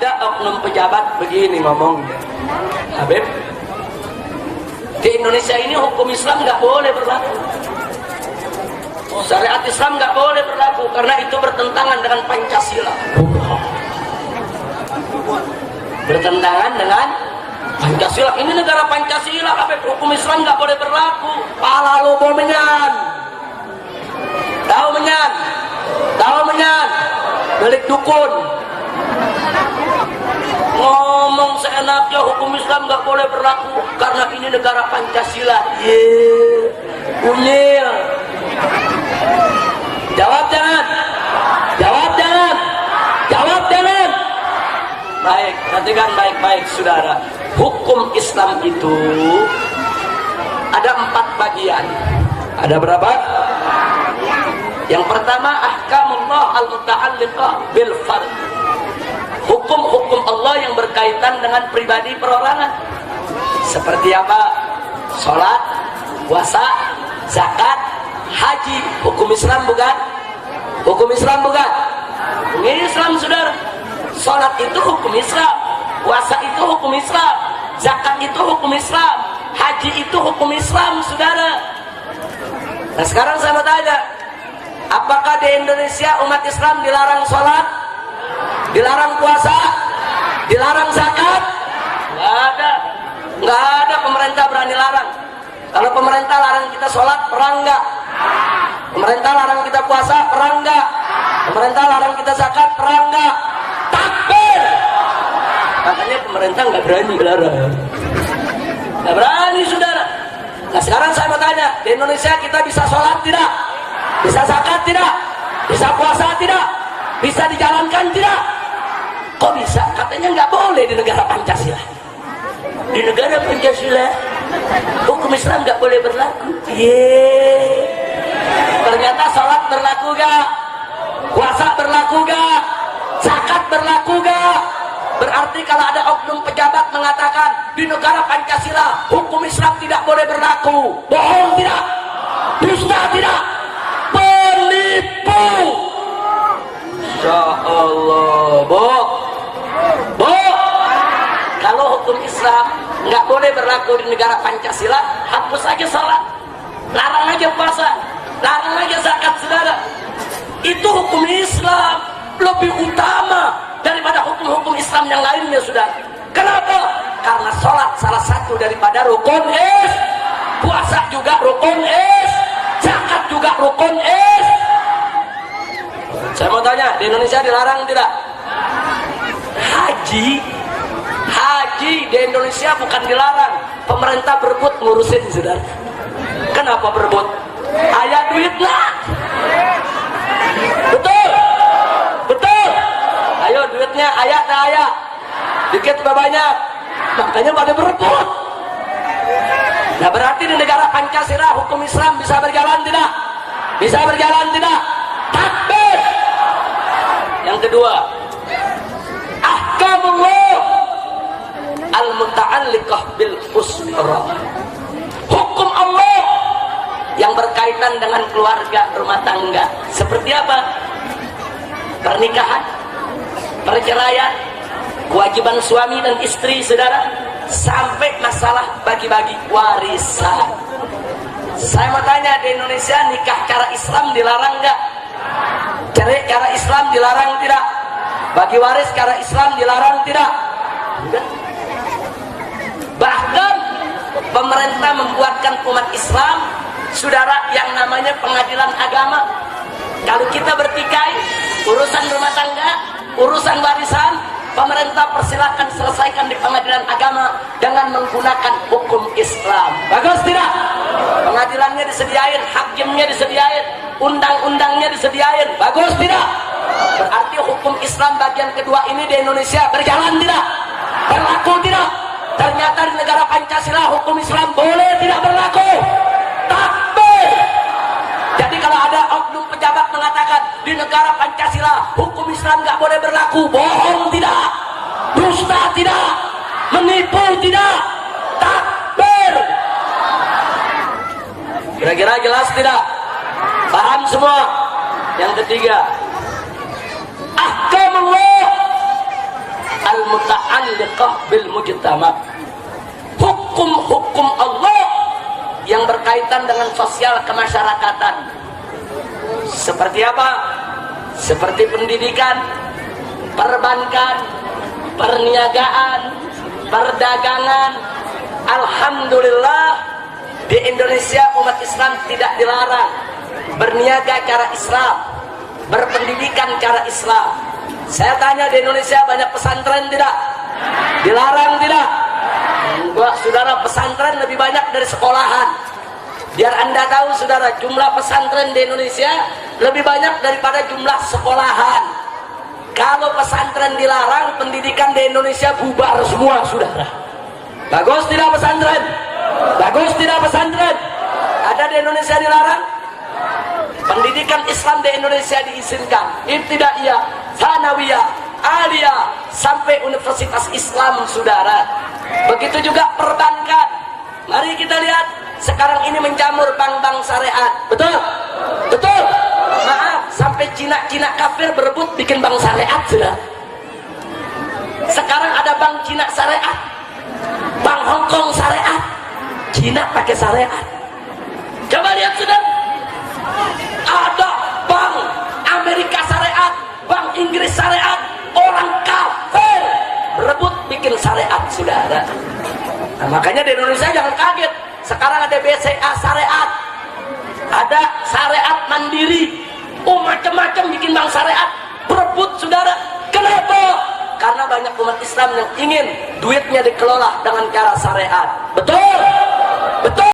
Ada oknum pejabat begini ngomongnya, Habib, di Indonesia ini hukum Islam nggak boleh berlaku, syariat Islam nggak boleh berlaku karena itu bertentangan dengan Pancasila. Bertentangan dengan Pancasila. Ini negara Pancasila, Habib, hukum Islam nggak boleh berlaku. Pala lu mau menyan, tahu menyan, milik dukun. Ngomong seenaknya hukum Islam nggak boleh berlaku karena ini negara Pancasila. Unyil. Jawab jangan. Baik, perhatikan baik-baik saudara. Hukum Islam itu ada 4 bagian. Ada berapa? Yang pertama, ahkamullah al-muta'alliqah bil fard. Hukum-hukum Allah yang berkaitan dengan pribadi perorangan. Seperti apa? Salat, puasa, zakat, haji. Hukum Islam bukan? Hukum Islam bukan? Ini Islam, saudara. Salat itu hukum Islam, puasa itu hukum Islam, zakat itu hukum Islam, haji itu hukum Islam, saudara. Nah sekarang saya mau tanya, apakah di Indonesia umat Islam dilarang salat, dilarang puasa, dilarang zakat? Nggak ada pemerintah berani larang. Kalau pemerintah larang kita salat, perang nggak? Pemerintah larang kita puasa, perang nggak? Pemerintah larang kita zakat, perang nggak? Takbir! Makanya pemerintah nggak berani larang. Nggak berani, saudara. Nah sekarang saya mau tanya, di Indonesia kita bisa sholat tidak? Bisa zakat tidak? Bisa puasa tidak? Bisa dijalankan tidak? Kok bisa? Katanya nggak boleh di negara Pancasila. Di negara Pancasila hukum Islam nggak boleh berlaku. Ternyata sholat berlaku gak? Puasa berlaku gak? Zakat berlaku gak? Berarti kalau ada oknum pejabat mengatakan di negara Pancasila hukum Islam tidak boleh berlaku, bohong tidak? Dusta tidak? Penipu. Insya Allah, Bu. Kalau hukum Islam nggak boleh berlaku di negara Pancasila, hapus aja salat, larang aja puasa, larang aja zakat, saudara. Itu hukum Islam lebih utama daripada hukum-hukum Islam yang lainnya, saudara. Kenapa? Karena sholat salah satu daripada rukun is, puasa juga rukun is, zakat juga rukun is. Saya mau tanya, di Indonesia dilarang tidak? Haji di Indonesia bukan dilarang, pemerintah berebut ngurusin, saudara. Kenapa berebut? Ayah duit lah. Betul. Ayo duitnya ayah tak ayah, dikit apa banyak, makanya pada berebut. Nah berarti di negara Pancasila hukum Islam bisa berjalan tidak? Bisa berjalan tidak? Takbir. Yang kedua, ahkamullah al-muta'alliqah bil usrah. Hukum Allah yang berkaitan dengan keluarga, rumah tangga. Seperti apa? Pernikahan, perceraian, kewajiban suami dan istri, saudara, sampai masalah bagi-bagi warisan. Saya mau tanya, di Indonesia nikah cara Islam dilarang nggak? Cerai cara Islam dilarang tidak? Bagi waris cara Islam dilarang tidak? Enggak. Bahkan pemerintah membuatkan umat Islam, saudara, yang namanya pengadilan agama. Kalau kita bertikai urusan rumah tangga, urusan warisan, pemerintah persilahkan selesaikan di pengadilan agama dengan menggunakan hukum Islam. Bagus tidak? Pengadilannya disediain, hakimnya disediain, undang-undangnya disediain. Bagus tidak? Berarti hukum Islam bagian kedua ini di Indonesia berjalan tidak? Berlaku tidak? Ternyata di negara Pancasila hukum Islam boleh tidak berlaku. Takbir. Jadi kalau ada oknum pejabat mengatakan di negara Pancasila hukum Islam nggak boleh berlaku, bohong tidak, dusta tidak, menipu tidak. Takbir. Kira-kira jelas tidak? Paham semua? Yang ketiga, ahkamullah kita mah hukum-hukum Allah yang berkaitan dengan sosial kemasyarakatan. Seperti apa? Seperti pendidikan, perbankan, perniagaan, perdagangan. Alhamdulillah di Indonesia umat Islam tidak dilarang berniaga cara Islam, berpendidikan cara Islam. Saya tanya, di Indonesia banyak pesantren tidak? Dilarang tidak? Enggak, saudara, pesantren lebih banyak dari sekolahan. Biar anda tahu saudara, jumlah pesantren di Indonesia lebih banyak daripada jumlah sekolahan. Kalau pesantren dilarang, pendidikan di Indonesia bubar semua saudara. Bagus tidak pesantren? Bagus tidak pesantren? Ada di Indonesia dilarang? Pendidikan Islam di Indonesia diizinkan, ibtidaiyah, tsanawiyah, aliyah, sampai universitas Islam saudara. Begitu juga perbankan. Mari kita lihat sekarang ini menjamur bank-bank syariat. Betul? Betul? Maaf, sampai Cina kafir berebut bikin bank syariat sudah. Sekarang ada bank Cina syariat, bank Hong Kong syariat, Cina pakai syariat. Coba lihat sudah. Ada bank Amerika syariat, bank Inggris syariat, orang kafir berebut bikin syariat saudara. Nah, makanya di Indonesia jangan kaget. Sekarang ada BCA syariat, ada syariat mandiri, macam-macam bikin bank syariat berebut saudara. Kenapa? Karena banyak umat Islam yang ingin duitnya dikelola dengan cara syariat.